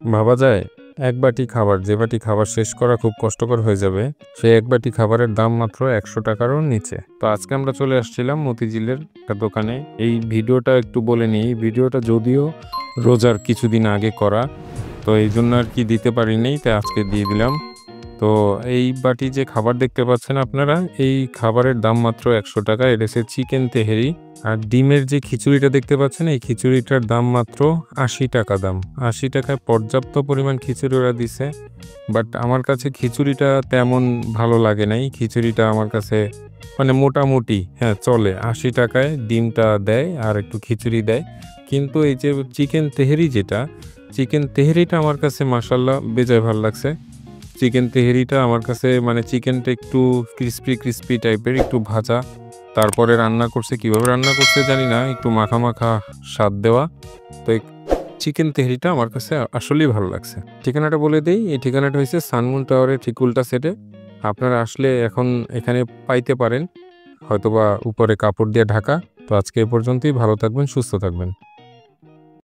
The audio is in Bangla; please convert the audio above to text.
ভাবা যায় এক বাটি খাবার, যে বাটি খাবার শেষ করা খুব কষ্টকর হয়ে যাবে, সেই এক বাটি খাবারের দাম মাত্র ১০০ টাকারও নিচে। তো আজকে আমরা চলে আসছিলাম মতিঝিলের একটা দোকানে। এই ভিডিওটা একটু বলে নিই, ভিডিওটা যদিও রোজার কিছুদিন আগে করা, তো এই জন্য আর কি দিতে পারিনি, তাই আজকে দিয়ে দিলাম। তো এই বাটি যে খাবার দেখতে পাচ্ছেন আপনারা, এই খাবারের দাম মাত্র ১০০ টাকা। এটা হচ্ছে চিকেন তেহেরি। আর ডিমের যে খিচুড়িটা দেখতে পাচ্ছেন, এই খিচুড়িটার দাম মাত্র ৮০ টাকা দাম। ৮০ টাকায় পর্যাপ্ত পরিমাণ খিচুড়ি ওরা দিছে। বাট আমার কাছে খিচুড়িটা তেমন ভালো লাগে নাই। খিচুড়িটা আমার কাছে মানে মোটামুটি হ্যাঁ চলে। ৮০ টাকায় ডিমটা দেয় আর একটু খিচুড়ি দেয়। কিন্তু এই যে চিকেন তেহেরিটা আমার কাছে মাশাআল্লাহ বেজায় ভাল লাগছে। চিকেন তেহেরিটা আমার কাছে মানে চিকেনটা একটু ক্রিস্পি টাইপের, একটু ভাজা। তারপরে রান্না করছে, কিভাবে রান্না করছে জানি না, একটু মাখা স্বাদ দেওয়া। তো এই চিকেন তেহেরিটা আমার কাছে আসলেই ভালো লাগছে। ঠিকানাটা বলে দেই, এই ঠিকানাটা হচ্ছে সানমুন টাওয়ারের ঠিক উল্টা সাইডে। আপনারা আসলে এখন এখানে পাইতে পারেন, হয়তোবা উপরে কাপড় দিয়ে ঢাকা। তো আজকে এ পর্যন্তই, ভালো থাকবেন, সুস্থ থাকবেন।